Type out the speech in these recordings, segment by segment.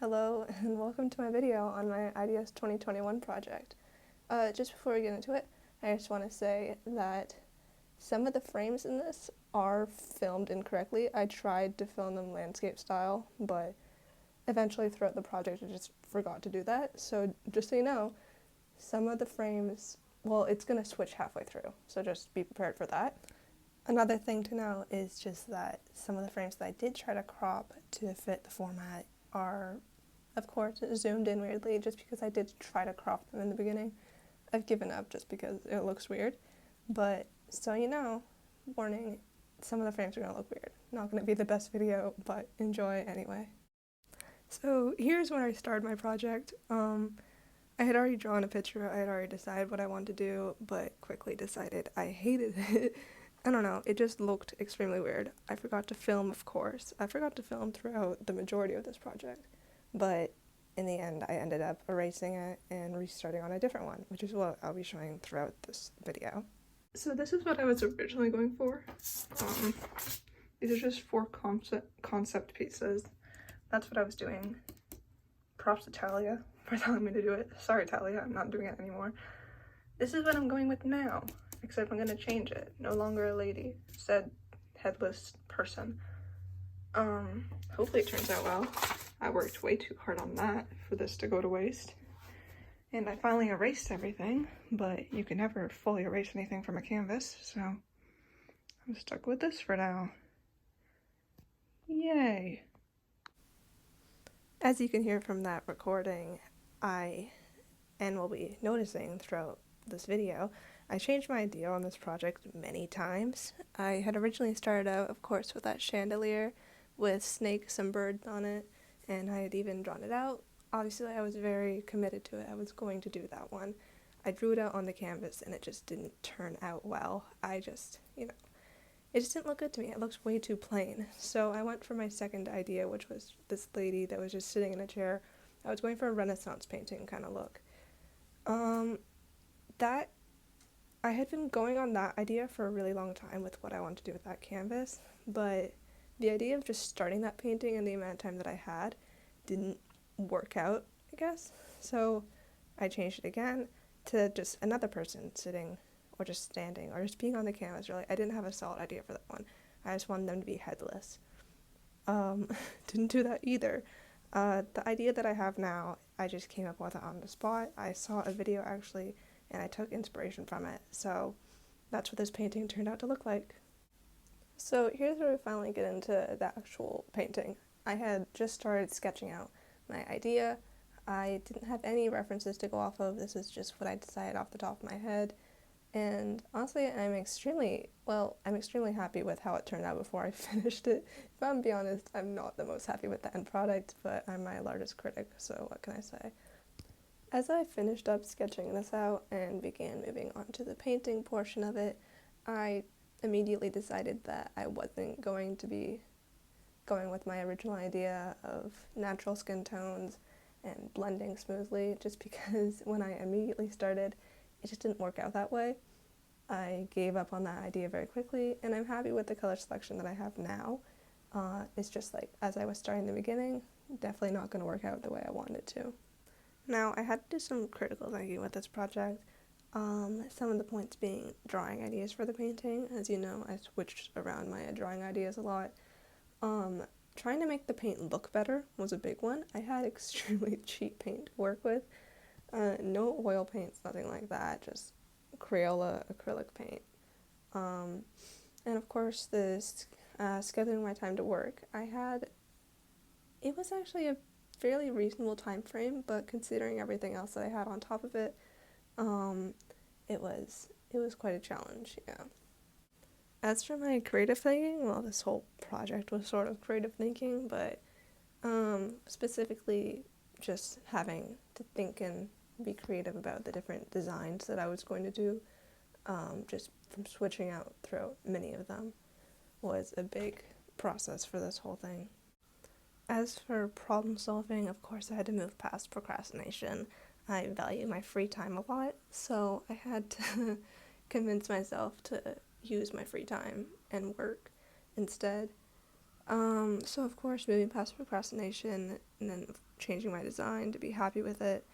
Hello and welcome to my video on my IDS 2021 project. Just before we get into it, I just want to say that some of the frames in this are filmed incorrectly. I tried to film them landscape style, but eventually throughout the project I just forgot to do that. So just so you know, some of the frames, well, it's going to switch halfway through, so just be prepared for that. Another thing to know is just that some of the frames that I did try to crop to fit the format are, of course, zoomed in weirdly just because I did try to crop them in the beginning. I've given up just because it looks weird. But so you know, warning, some of the frames are going to look weird. Not going to be the best video, but enjoy anyway. So here's when I started my project. I had already drawn a picture, I had already decided what I wanted to do, but quickly decided I hated it. I don't know, it just looked extremely weird. I forgot to film, of course. I forgot to film throughout the majority of this project. But in the end, I ended up erasing it and restarting on a different one, which is what I'll be showing throughout this video. So this is what I was originally going for. These are just 4 concept pieces. That's what I was doing. Props to Talia for telling me to do it. Sorry, Talia, I'm not doing it anymore. This is what I'm going with now, except I'm going to change it. No longer a lady, said headless person. Hopefully it turns out well. I worked way too hard on that for this to go to waste. And I finally erased everything, but you can never fully erase anything from a canvas, so I'm stuck with this for now. Yay! As you can hear from that recording, and will be noticing throughout this video, I changed my idea on this project many times. I had originally started out, of course, with that chandelier with snakes and birds on it, and I had even drawn it out. Obviously, I was very committed to it. I was going to do that one. I drew it out on the canvas, and it just didn't turn out well. It just didn't look good to me. It looked way too plain. So I went for my second idea, which was this lady that was just sitting in a chair. I was going for a Renaissance painting kind of look. I had been going on that idea for a really long time with what I wanted to do with that canvas, but the idea of just starting that painting and the amount of time that I had didn't work out, I guess. So I changed it again to just another person sitting or just standing or just being on the canvas. Really, I didn't have a solid idea for that one. I just wanted them to be headless. Didn't do that either. The idea that I have now, I just came up with it on the spot. I saw a video actually, and I took inspiration from it. So that's what this painting turned out to look like. So here's where we finally get into the actual painting. I had just started sketching out my idea. I didn't have any references to go off of. This is just what I decided off the top of my head. And honestly, I'm extremely happy with how it turned out before I finished it. If I'm being honest, I'm not the most happy with the end product, but I'm my largest critic, so what can I say? As I finished up sketching this out and began moving on to the painting portion of it, I immediately decided that I wasn't going to be going with my original idea of natural skin tones and blending smoothly, just because when I immediately started, it just didn't work out that way. I gave up on that idea very quickly, and I'm happy with the color selection that I have now. It's just like, as I was starting in the beginning, definitely not going to work out the way I wanted it to. Now, I had to do some critical thinking with this project. Some of the points being drawing ideas for the painting. As you know, I switched around my drawing ideas a lot. Trying to make the paint look better was a big one. I had extremely cheap paint to work with. No oil paints, nothing like that, just Crayola acrylic paint. And of course, this scheduling my time to work, it was actually a fairly reasonable time frame, but considering everything else that I had on top of it, it was quite a challenge, yeah. As for my creative thinking, well, this whole project was sort of creative thinking, but specifically just having to think and be creative about the different designs that I was going to do, just from switching out throughout many of them, was a big process for this whole thing. As for problem solving, of course I had to move past procrastination. I value my free time a lot, so I had to convince myself to use my free time and work instead. So of course, moving past procrastination and then changing my design to be happy with it.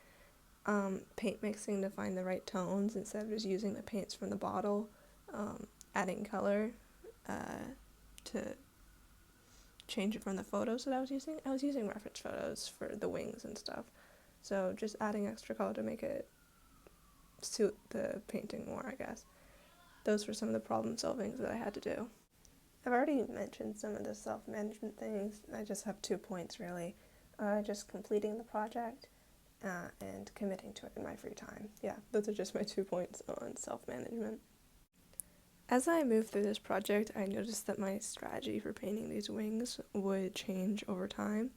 Paint mixing to find the right tones instead of just using the paints from the bottle. Adding color to change it from the photos that I was using. I was using reference photos for the wings and stuff. So just adding extra color to make it suit the painting more, I guess. Those were some of the problem solvings that I had to do. I've already mentioned some of the self-management things. I just have 2 points really. Just completing the project and committing to it in my free time. Yeah, those are just my 2 points on self-management. As I moved through this project, I noticed that my strategy for painting these wings would change over time.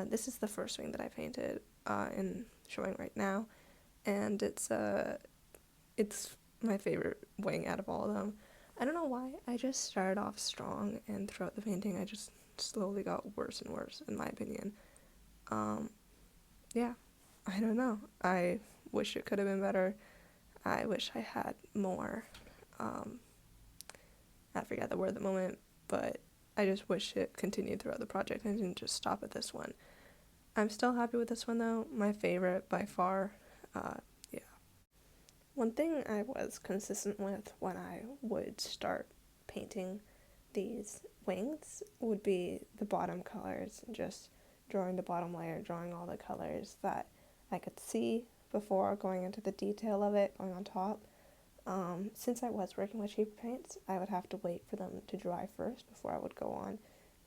This is the first wing that I painted and showing right now, and it's my favorite wing out of all of them. I don't know why, I just started off strong, and throughout the painting I just slowly got worse and worse, in my opinion. Yeah, I don't know. I wish it could have been better. I wish I had more. I forget the word at the moment, but I just wish it continued throughout the project and didn't just stop at this one. I'm still happy with this one though, my favorite by far. Yeah. One thing I was consistent with when I would start painting these wings would be the bottom colors, just drawing the bottom layer, drawing all the colors that I could see before going into the detail of it, going on top. Since I was working with cheaper paints, I would have to wait for them to dry first before I would go on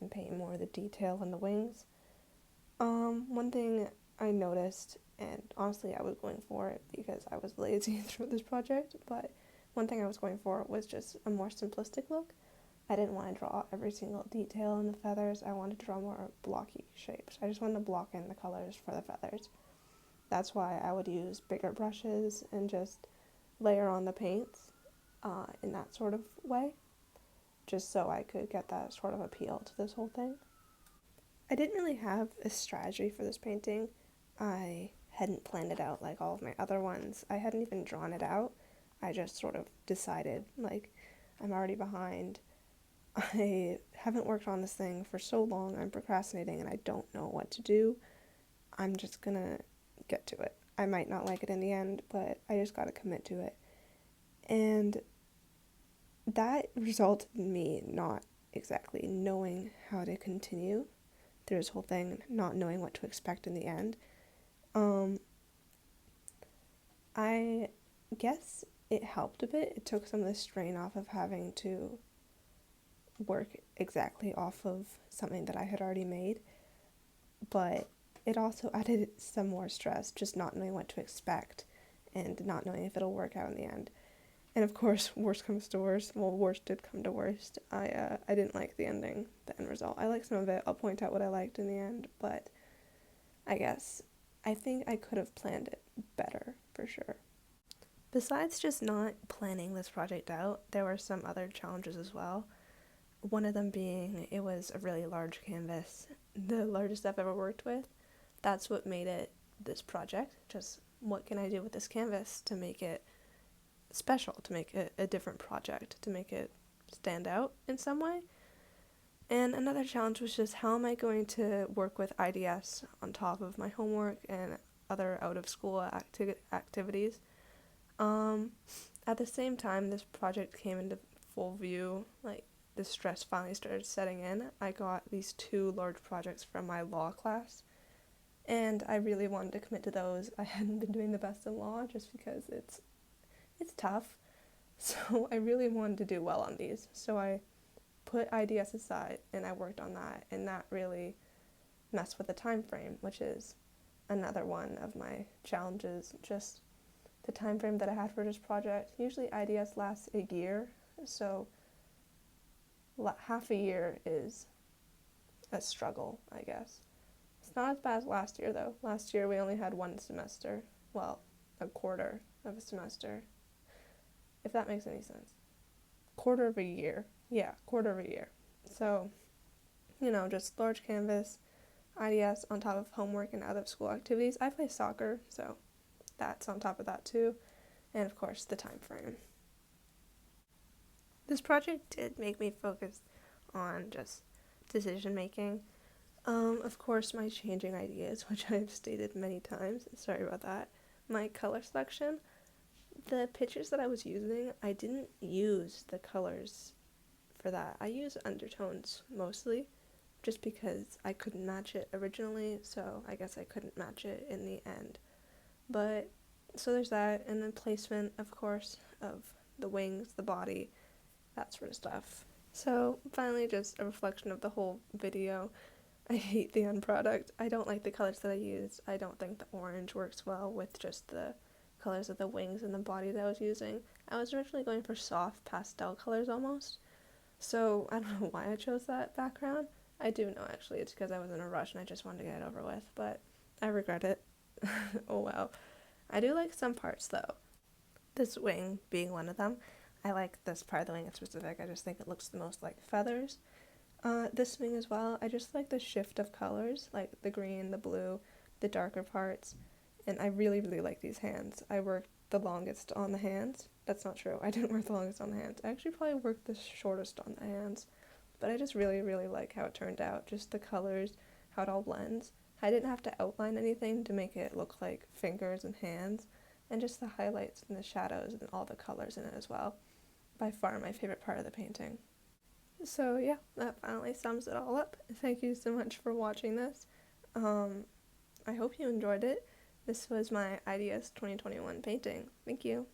and paint more of the detail in the wings. One thing I noticed, and honestly I was going for it because I was lazy through this project, but one thing I was going for was just a more simplistic look. I didn't want to draw every single detail in the feathers. I wanted to draw more blocky shapes. I just wanted to block in the colors for the feathers. That's why I would use bigger brushes and just layer on the paints in that sort of way, just so I could get that sort of appeal to this whole thing. I didn't really have a strategy for this painting. I hadn't planned it out like all of my other ones. I hadn't even drawn it out. I just sort of decided, like, I'm already behind. I haven't worked on this thing for so long. I'm procrastinating and I don't know what to do. I'm just gonna get to it. I might not like it in the end, but I just gotta commit to it. And that resulted in me not exactly knowing how to continue through this whole thing, not knowing what to expect in the end. I guess it helped a bit. It took some of the strain off of having to work exactly off of something that I had already made, but it also added some more stress, just not knowing what to expect and not knowing if it'll work out in the end. And of course, worst comes to worst. Well, worst did come to worst. I didn't like the ending, the end result. I liked some of it. I'll point out what I liked in the end, but I think I could have planned it better, for sure. Besides just not planning this project out, there were some other challenges as well. One of them being it was a really large canvas, the largest I've ever worked with. That's what made it this project. Just what can I do with this canvas to make it special, to make it a different project, to make it stand out in some way. And another challenge was just how am I going to work with IDS on top of my homework and other out of school activities. At the same time this project came into full view, like the stress finally started setting in. I got these 2 large projects from my law class, and I really wanted to commit to those. I hadn't been doing the best in law just because it's tough, so I really wanted to do well on these. So I put IDS aside and I worked on that, and that really messed with the time frame, which is another one of my challenges. Just the time frame that I had for this project. Usually IDS lasts a year, so half a year is a struggle, I guess. It's not as bad as last year though. Last year we only had 1 semester, well, a quarter of a semester, if that makes any sense. Quarter of a year. Yeah, quarter of a year. So, just large canvas, IDS on top of homework and out of school activities. I play soccer, so that's on top of that too. And of course, the time frame. This project did make me focus on just decision making. Of course, my changing ideas, which I've stated many times. Sorry about that. My color selection. The pictures that I was using, I didn't use the colors for that. I use undertones mostly, just because I couldn't match it originally, so I guess I couldn't match it in the end. But, so there's that, and then placement, of course, of the wings, the body, that sort of stuff. So, finally, just a reflection of the whole video. I hate the end product. I don't like the colors that I used. I don't think the orange works well with just the colors of the wings and the body that I was using. I was originally going for soft pastel colors almost, so I don't know why I chose that background. I do know actually, it's because I was in a rush and I just wanted to get it over with, but I regret it. Oh well. I do like some parts though. This wing being one of them. I like this part of the wing in specific. I just think it looks the most like feathers. This wing as well. I just like the shift of colors, like the green, the blue, the darker parts. And I really, really like these hands. I worked the longest on the hands. That's not true. I didn't work the longest on the hands. I actually probably worked the shortest on the hands. But I just really, really like how it turned out. Just the colors, how it all blends. I didn't have to outline anything to make it look like fingers and hands. And just the highlights and the shadows and all the colors in it as well. By far my favorite part of the painting. So yeah, that finally sums it all up. Thank you so much for watching this. I hope you enjoyed it. This was my IDS 2021 painting. Thank you.